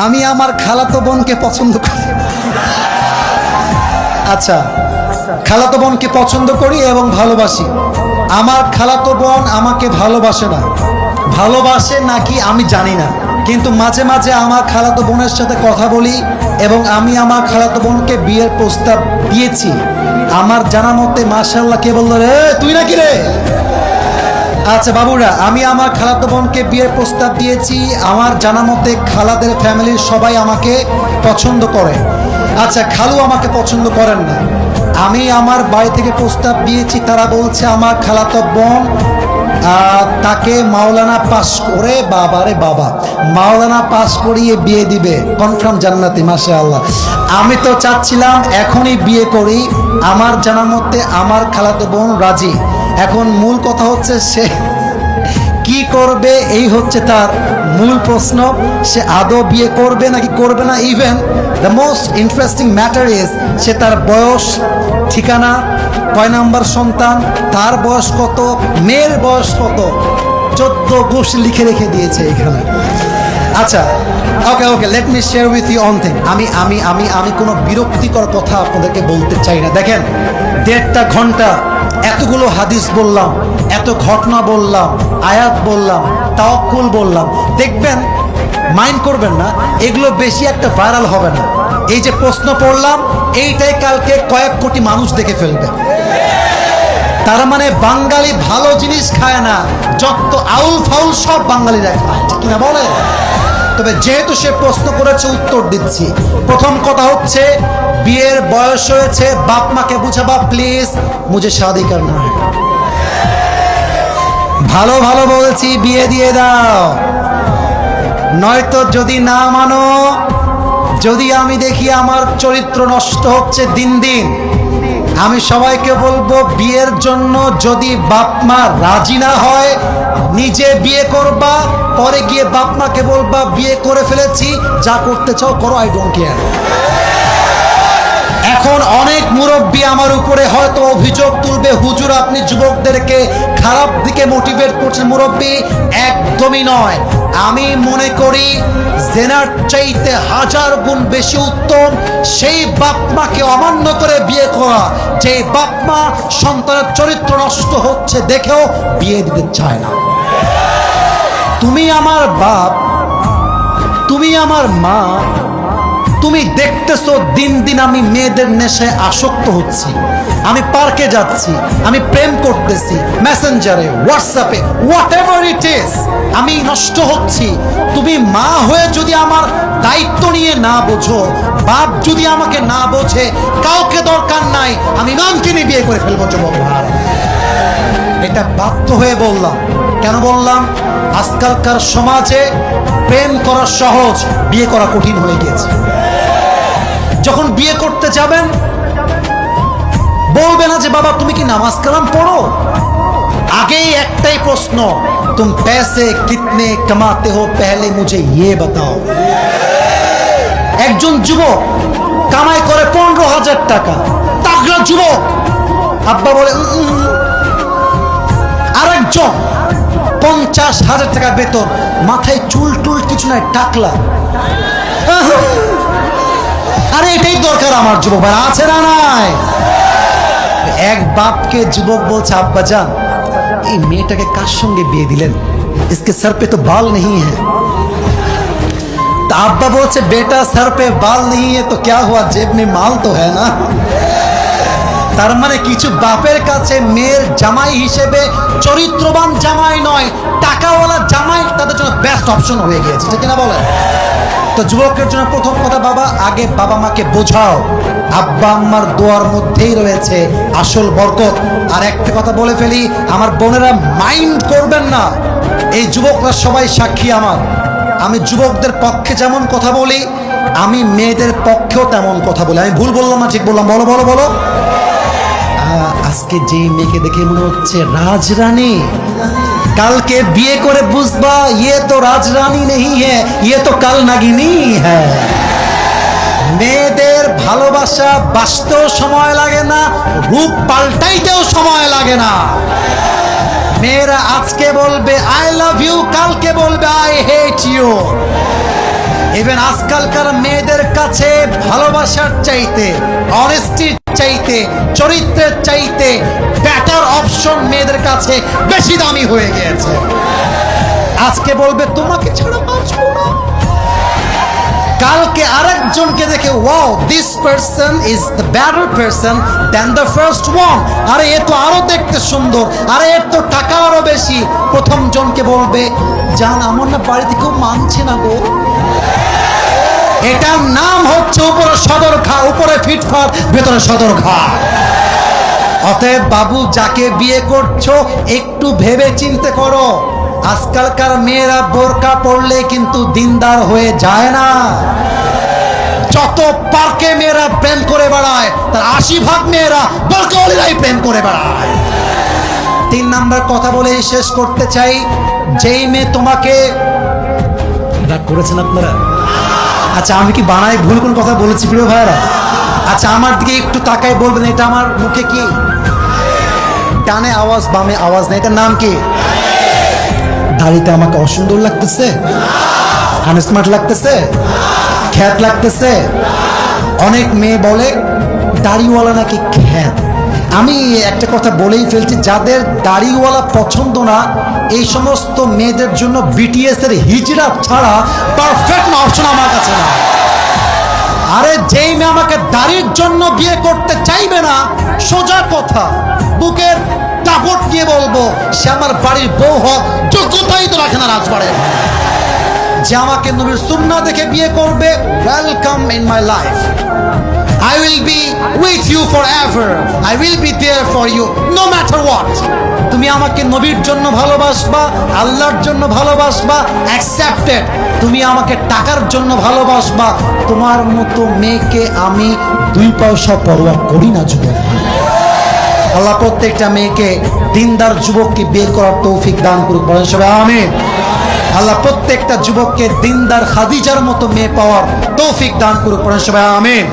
আমি আমার খালাতো বোনকে পছন্দ করি। আচ্ছা, খালাতো বোনকে পছন্দ করি এবং ভালোবাসি। আমার খালাতো বোন আমাকে ভালোবাসে না, ভালোবাসে নাকি আমি জানি না, কিন্তু মাঝে মাঝে আমার খালাতো বোনের সাথে কথা বলি এবং আমি আমার খালাতো বোনকে বিয়ের প্রস্তাব দিয়েছি। আমার জানা মতে মাশাআল্লাহ, কে বললো রে তুই নাকি রে? আচ্ছা বাবুরা, আমি আমার খালাতো বোনকে বিয়ের প্রস্তাব দিয়েছি। আমার জানা মতে খালাদের ফ্যামিলির সবাই আমাকে পছন্দ করে। আচ্ছা, খালু আমাকে পছন্দ করেন না। আমি আমার বাড়ি থেকে প্রস্তাব দিয়েছি, তারা বলছে আমার খালাতো বোন তাকে মাওলানা পাস করে, বাবারে বাবা, মাওলানা পাস করিয়ে বিয়ে দিবে, কনফার্ম জান্নাতি, মাশাআল্লাহ। আমি তো চাচ্ছিলাম এখনই বিয়ে করি। আমার জানা মতে আমার খালাতো বোন রাজি। এখন মূল কথা হচ্ছে সে কি করবে, এই হচ্ছে তার মূল প্রশ্ন। সে আদৌ বিয়ে করবে নাকি করবে না। Even the most interesting matter is সে তার বয়স, ঠিকানা, কয় নাম্বার সন্তান, তার বয়স কত, মেয়ের বয়স কত, 14 গোষ্ঠী লিখে রেখে দিয়েছে এখানে। আচ্ছা, okay okay, let me share with you one thing. আমি কোনো বিরক্তিকর কথা আপনাদেরকে বলতে চাই না। দেখেন, 1.5 ঘন্টা এতগুলো হাদিস বললাম, এত ঘটনা বললাম, আয়াত বললাম, তাওয়াক্কুল বললাম। দেখবেন, মাইন্ড করবেন না, এগুলো বেশি একটা ভাইরাল হবে না। এই যে প্রশ্ন পড়লাম, এইটাই কালকে কয়েক কোটি মানুষ দেখে ফেলবে। তার মানে বাঙালি ভালো জিনিস খায় না, যত আউল ফাউল সব বাঙালিরা খায়, ঠিক কিনা বলে? তবে যেহেতু সে প্রশ্ন করেছে, উত্তর দিচ্ছি। প্রথম কথা হচ্ছে, বিয়ের বয়স হয়েছে, বাপ মাকে বুঝাবা প্লিজ, মুঝে শাদি করনা है। ভালো ভালো বলছি, বিয়ে দিয়ে দাও। নয়তো যদি না মানো, যদি আমি দেখি আমার চরিত্র নষ্ট হচ্ছে দিন দিন, আমি সবাইকে বলবো বিয়ের জন্য যদি বাপ মা রাজি না হয়, নিজে বিয়ে করবা, পরে গিয়ে বাপ মাকে বলবা বিয়ে করে ফেলেছি, যা করতে চাও করো, আই ডোন্ট কেয়ার। এখন অনেক মুরব্বী আমার উপরে হয়তো অভিযোগ তুলবে, হুজুর আপনি যুবকদেরকে খারাপ দিকে মোটিভেট করছেন। মুরব্বী, একদমই নয়। আমি মনে করি জেনার চাইতে 1000 গুণ বেশি উত্তম সেই বাপ মাকে অমান্য করে বিয়ে করা, যে বাপ মা সন্তানের চরিত্র নষ্ট হচ্ছে দেখেও বিয়ে দিতে চায় না। তুমি আমার বাপ, তুমি আমার মা, তুমি দেখতেছো দিন দিন আমি মেয়েদের নেশায় আসক্ত হচ্ছি, আমি পার্কে যাচ্ছি, আমি প্রেম করতেছি, মেসেঞ্জারে, হোয়াটসঅ্যাপে, হোয়াট এভার ইট ইজ, আমি নষ্ট হচ্ছি। তুমি মা হয়ে যদি আমার দায়িত্ব নিয়ে না বোঝো, বাপ যদি আমাকে না বোঝে, কাউকে দরকার নাই, আমি ইমামকে নিয়ে বিয়ে করে ফেলবো যুবক ভাই। এটা বাধ্য হয়ে বললাম। কেন বললাম? আজকালকার সমাজে প্রেম করা সহজ, বিয়ে করা কঠিন হয়ে গিয়েছে। যখন বিয়ে করতে যাবেন, বলবে না যে বাবা তুমি কি নামাজ কালাম পড়ো, আগেই একটাই প্রশ্ন, তুম पैसे कितने कमाते हो पहले मुझे ये बताओ। একজন যুবক কামাই করে 15,000 টাকা, তাগড়া যুবক, আব্বা বলে আরেকজন 50,000 টাকা বেতন, মাথায় চুল টুল কিছু নাই, টাকলা। আরে এটাই দরকার আমার যুবক ভাই, আছে না নাই? এক বাপকে যুবক বলছে, আব্বা জান এই মেয়েটাকে কার সঙ্গে বিয়ে দিলেন, इसके सर पे तो बाल नहीं है। तो अब्बा बोलছে बेटा सर पे बाल नहीं है तो क्या हुआ, जेब में माल तो है ना। তার মানে কিছু বাপের কাছে মেয়ের জামাই হিসেবে চরিত্রবান জামাই নয়, টাকাওয়ালা জামাই তাদের জন্য বেস্ট অপশন হয়ে গিয়েছে, ঠিক না বলেন? তো যুবকের জন্য প্রথম কথা, বাবা আগে বাবা মাকে বোঝাও, আব্বা আম্মার দোয়ার মধ্যেই রয়েছে আসল বরকত। আর একটা কথা বলে ফেলি, আমার বোনেরা মাইন্ড করবেন না, এই যুবকরা সবাই সাক্ষী আমার। আমি যুবকদের পক্ষে যেমন কথা বলি, আমি মেয়েদের পক্ষেও তেমন কথা বলি। আমি ভুল বললাম না ঠিক বললাম? বলো বলো বলো। আজকে যেই মেয়েকে দেখে মনে হচ্ছে রাজরানী, কালকে বিয়ে করে বুঝবা ये तो রাজরানী नहीं है, ये तो কাল নাগিনী है। মেয়েদের ভালোবাসা বাঁচতেও সময় লাগে না, রূপ পাল্টাইতেও সময় লাগে না। মেয়েরা আজকে বলবে আই লাভ ইউ, কালকে বলবে আই হেট ইউ। ইভেন আজকালকার মেয়েদের কাছে ভালোবাসার চাইতে, অনেস্টির চাইতে, চরিত্রের চাইতে বেটার অপশন মেয়েদের কাছে বেশি দামি হয়ে গিয়েছে। আজকে বলবে তোমাকে ছাড়া বাঁচবো না, কালকে আরেকজনকে দেখে wow this person is the better person than the first one, আরে এ তো আরো দেখতে সুন্দর, আরে এর তো টাকা আরো বেশি। প্রথম জনকে বলবে জান আমার না বাড়িতে কেউ মানছে না গো। এটার নাম হচ্ছে উপরে সদর ঘা, উপরে ফিটফাট ভেতরে সদর ঘা। অতএব বাবু যাকে বিয়ে করছো একটু ভেবে চিন্তে করো। আজকালকার মেয়েরা বোরকা পরলে কিন্তু দিনদার হয়ে যায় না। যত পার্কে মেয়েরা প্রেম করে বেড়ায় তার 80% মেয়েরা বোরকাওয়ালিরাই প্রেম করে বেড়ায়। 3 নাম্বার কথা বলে শেষ করতে চাই, যেই মেয়ে তোমাকে রাগ করেছেন আপনারা, আচ্ছা আমি কি বানাই ভুল কোন কথা বলেছি প্রিয় ভাইরা? আচ্ছা আমার দিকে একটু তাকায় বলবেন এটা আমার মুখে কি? ডানে আওয়াজ বামে আওয়াজ নেই, এটার নাম কি? দাড়িতে আমাকে অসুন্দর লাগতেছে, আনস্মার্ট লাগতেছে, খ্যাত লাগতেছে। অনেক মেয়ে বলে দাড়িওয়ালা নাকি খ্যাত। আমি একটা কথা বলেই ফেলছি, যাদের দাড়িওয়ালা পছন্দ না এই সমস্ত মেয়েদের জন্য বিটিএস এর হিজড়া ছাড়া পারফেক্ট অপশন আমার কাছে না। আরে যেই মেয়ে আমাকে দাড়ির জন্য বিয়ে করতে চাইবে না, সোজা কথা বুকের দাপট নিয়ে বলবো সে আমার বাড়ির বউ হোক, যোগ্যতাই তো রাখে না রাজবাড়ির। যে আমাকে নবীর সুন্নাহ দেখে বিয়ে করবে, welcome in my life, I will be with you forever, I will be there for you no matter what. তুমি আমাকে নবীর জন্য ভালোবাসবা, আল্লাহর জন্য ভালোবাসবা, অ্যাকসেপ্টেড। তুমি আমাকে টাকার জন্য ভালোবাসবা, তোমার মতো মেয়েকে আমি 2 পয়সা পরোয়া করি না যুবক। আল্লাহ প্রত্যেকটা মেয়েকে দিনদার যুবককে বিয়ে করার তৌফিক দান করুক, বলেন সবাই আমিন। আল্লাহ প্রত্যেকটা যুবককে দিনদার খাদিজার মতো মেয়ে পাওয়ার তৌফিক দান করুক, বলেন সবাই আমিন।